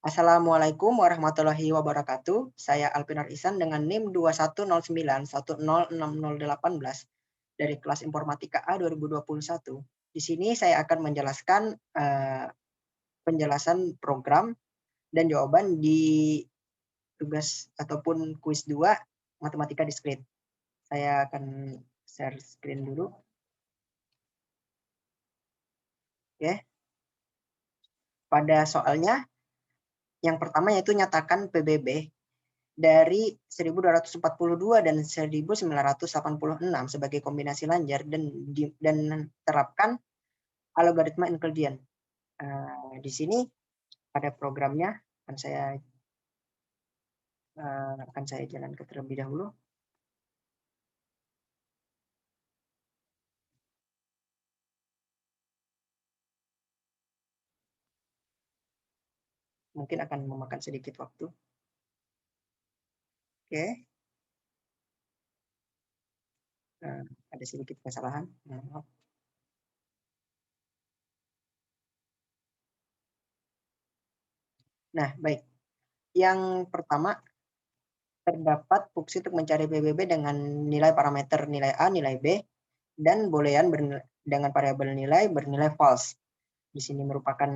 Assalamualaikum warahmatullahi wabarakatuh. Saya Alpinar Ihsan dengan NIM 21091060018 dari kelas Informatika A 2021. Di sini saya akan menjelaskan penjelasan program dan jawaban di tugas ataupun kuis 2 Matematika Diskrit. Saya akan share screen dulu. Oke. Pada soalnya yang pertama yaitu nyatakan PBB dari 1242 dan 1986 sebagai kombinasi lanjar dan terapkan algoritma Euclidean. Di sini pada programnya akan saya jalankan terlebih dahulu. Mungkin akan memakan sedikit waktu. Oke. Ada sedikit kesalahan. Nah, baik. Yang pertama, terdapat fungsi untuk mencari PBB dengan nilai parameter nilai A, nilai B, dan boolean dengan variabel nilai bernilai false. Di sini merupakan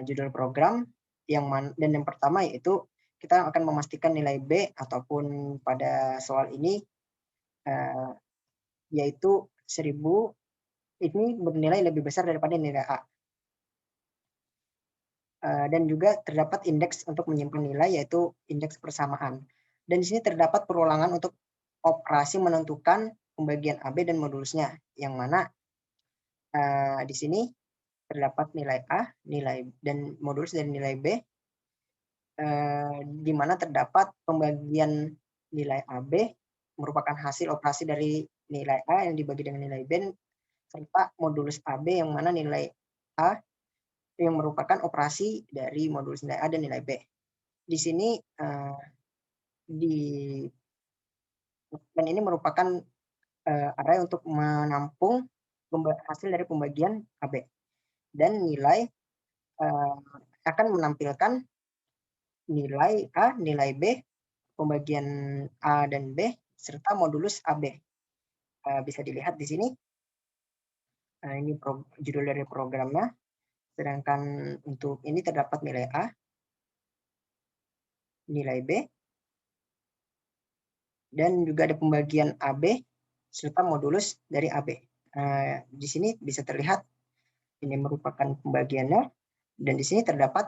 judul program dan yang pertama yaitu kita akan memastikan nilai B ataupun pada soal ini yaitu 1000 ini bernilai lebih besar daripada nilai A. Dan juga terdapat indeks untuk menyimpan nilai yaitu indeks persamaan. Dan di sini terdapat perulangan untuk operasi menentukan pembagian AB dan modulusnya, yang mana di sini terdapat nilai A, nilai dan modulus dari nilai B, di mana terdapat pembagian nilai AB merupakan hasil operasi dari nilai A yang dibagi dengan nilai B, serta modulus AB yang mana nilai A yang merupakan operasi dari modulus nilai A dan nilai B. Di sini dan ini merupakan array untuk menampung hasil dari pembagian AB. Dan nilai akan menampilkan nilai A, nilai B, pembagian A dan B, serta modulus AB. Bisa dilihat di sini. Ini judul dari programnya. Sedangkan untuk ini terdapat nilai A, nilai B, dan juga ada pembagian AB serta modulus dari AB. Di sini bisa terlihat ini merupakan pembagiannya, dan di sini terdapat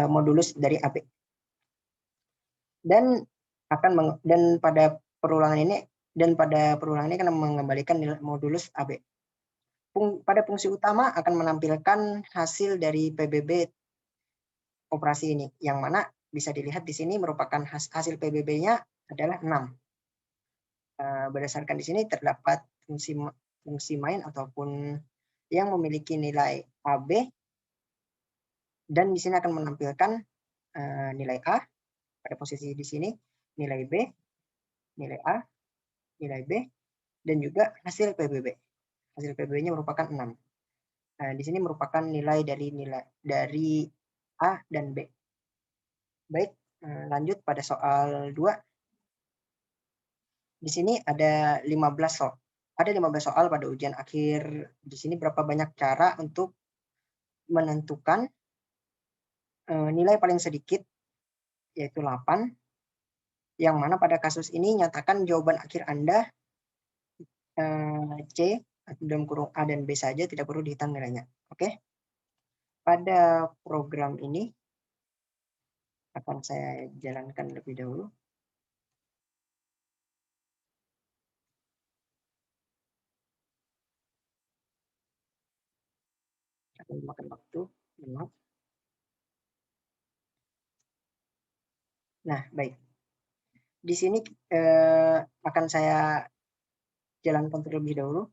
modulus dari AB. Dan pada perulangan ini akan mengembalikan nilai modulus AB. Pada fungsi utama akan menampilkan hasil dari PBB operasi ini, yang mana bisa dilihat di sini merupakan hasil PBB-nya adalah 6. Berdasarkan di sini terdapat fungsi main ataupun yang memiliki nilai AB, dan di sini akan menampilkan nilai A pada posisi di sini, nilai B, nilai A, nilai B, dan juga hasil PBB. Hasil PBB-nya merupakan 6. Di sini merupakan nilai dari A dan B. Baik, lanjut pada soal 2. Di sini ada 15 soal. Ada 15 soal pada ujian akhir. Di sini berapa banyak cara untuk menentukan nilai paling sedikit, yaitu 8, yang mana pada kasus ini nyatakan jawaban akhir Anda C, dalam kurung A dan B saja, tidak perlu dihitung nilainya. Oke. Pada program ini akan saya jalankan lebih dahulu. Akan memakan waktu. Maaf. Nah, baik. Di sini akan saya jalankan terlebih dahulu.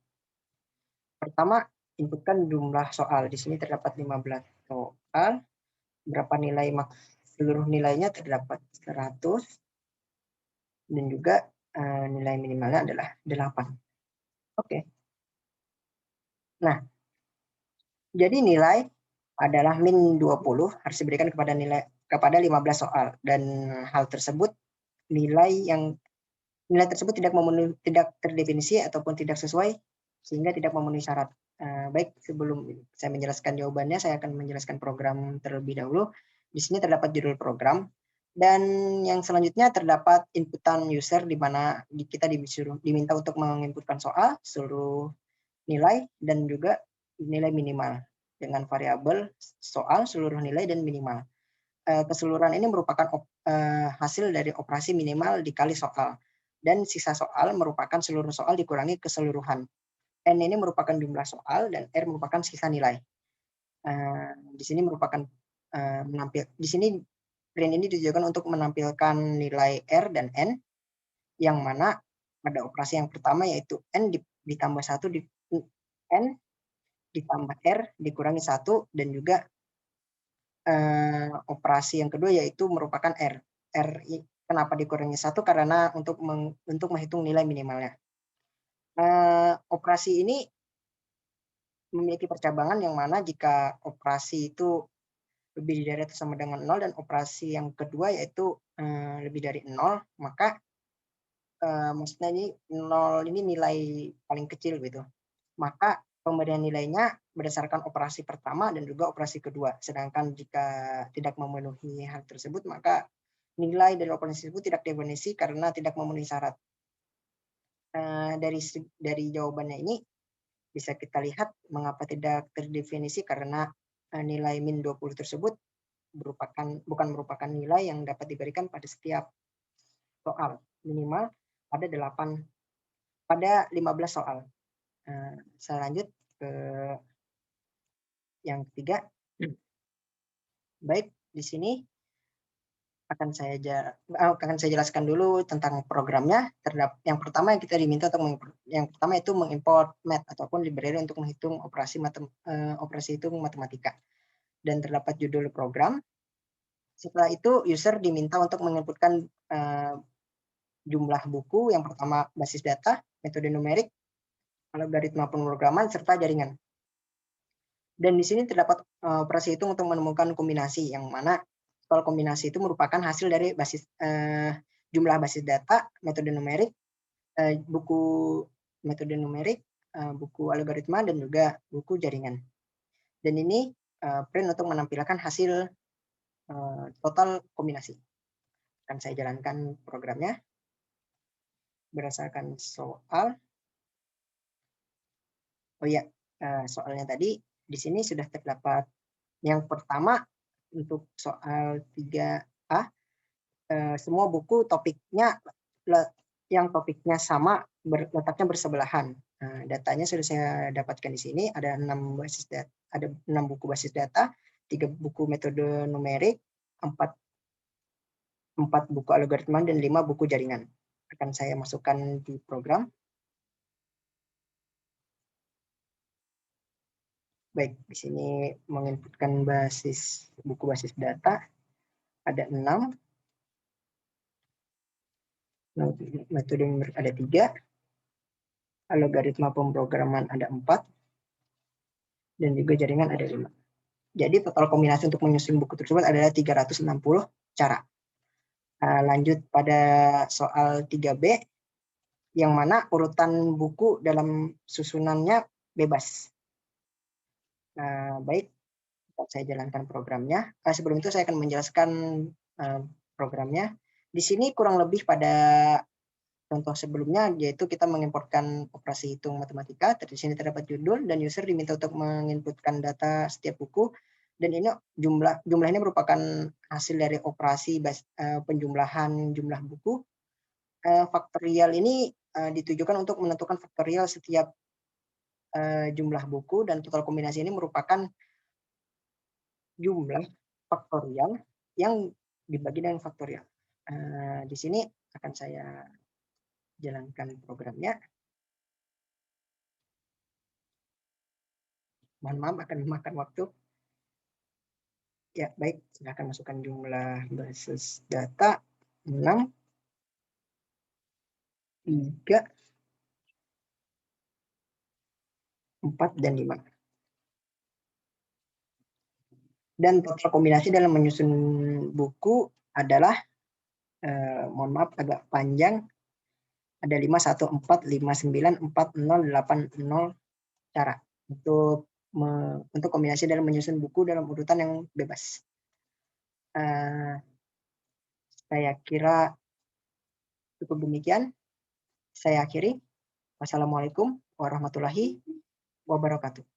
Pertama, inputkan jumlah soal. Di sini terdapat 15 soal. Berapa nilai seluruh nilainya terdapat 100. Dan juga nilai minimalnya adalah 8. Oke. Nah, jadi nilai adalah min 20 harus diberikan kepada 15 soal, dan hal tersebut nilai tersebut tidak terdefinisi ataupun tidak sesuai sehingga tidak memenuhi syarat. Baik, sebelum saya menjelaskan jawabannya, saya akan menjelaskan program terlebih dahulu. Di sini terdapat judul program, dan yang selanjutnya terdapat inputan user, di mana kita diminta untuk menginputkan soal, seluruh nilai, dan juga nilai minimal dengan variabel soal, seluruh nilai, dan minimal. Keseluruhan ini merupakan hasil dari operasi minimal dikali soal, dan sisa soal merupakan seluruh soal dikurangi keseluruhan. N ini merupakan jumlah soal dan R merupakan sisa nilai. Di sini merupakan di sini print ini ditujukan untuk menampilkan nilai R dan N, yang mana pada operasi yang pertama yaitu N ditambah 1 N ditambah R dikurangi 1, dan juga operasi yang kedua yaitu merupakan R. Kenapa dikurangi 1? Karena untuk menghitung nilai minimalnya. Operasi ini memiliki percabangan, yang mana jika operasi itu lebih dari atau sama dengan 0, dan operasi yang kedua yaitu lebih dari 0, maka maksudnya ini 0 ini nilai paling kecil gitu. Maka pemberian nilainya berdasarkan operasi pertama dan juga operasi kedua. Sedangkan jika tidak memenuhi hal tersebut, maka nilai dari operasi tersebut tidak definisi karena tidak memenuhi syarat. Dari jawabannya ini bisa kita lihat mengapa tidak terdefinisi, karena nilai min 20 tersebut bukan merupakan nilai yang dapat diberikan pada setiap soal. Minimal pada 15 soal. Saya lanjut ke yang ketiga. Baik, di sini akan saya jelaskan dulu tentang programnya. Yang pertama yang kita diminta yang pertama itu mengimport math ataupun library untuk menghitung operasi hitung matematika, dan terdapat judul program. Setelah itu user diminta untuk menginputkan jumlah buku. Yang pertama basis data, metode numerik, algoritma pemrograman, serta jaringan. Dan di sini terdapat operasi hitung untuk menemukan kombinasi, yang mana soal kombinasi itu merupakan hasil dari jumlah basis data, metode numerik, buku metode numerik, buku algoritma, dan juga buku jaringan. Dan ini print untuk menampilkan hasil total kombinasi. Akan saya jalankan programnya berdasarkan soal. Oh ya, soalnya tadi di sini sudah terdapat yang pertama untuk soal 3A, semua buku topiknya yang topiknya sama letaknya bersebelahan. Datanya sudah saya dapatkan di sini, ada 6 buku basis data, 3 buku metode numerik, 4 buku algoritma, dan 5 buku jaringan. Akan saya masukkan di program. Baik, di sini menginputkan buku basis data ada 6, metode numerik ada 3, algoritma pemrograman ada 4, dan juga jaringan ada 5. Jadi total kombinasi untuk menyusun buku tersebut adalah 360 cara. Lanjut pada soal 3B, yang mana urutan buku dalam susunannya bebas. Baik, saya jalankan programnya. Sebelum itu saya akan menjelaskan programnya. Di sini kurang lebih pada contoh sebelumnya, yaitu kita mengimportkan operasi hitung matematika. Di sini terdapat judul, dan user diminta untuk menginputkan data setiap buku. Dan ini jumlah ini merupakan hasil dari operasi penjumlahan jumlah buku. Faktorial ini ditujukan untuk menentukan faktorial setiap jumlah buku, dan total kombinasi ini merupakan jumlah faktorial yang dibagi dengan faktorial. Di sini akan saya jalankan programnya. Mohon maaf akan memakan waktu. Ya, baik. Silakan masukkan jumlah basis data 6, 3, 4, dan 5. Dan total kombinasi dalam menyusun buku adalah, mohon maaf agak panjang, ada 5, 1, 4, 5, 9, 4, 0, 8, 0 cara untuk kombinasi dalam menyusun buku dalam urutan yang bebas. Saya kira cukup demikian. Saya akhiri. Wassalamualaikum warahmatullahi wabarakatuh.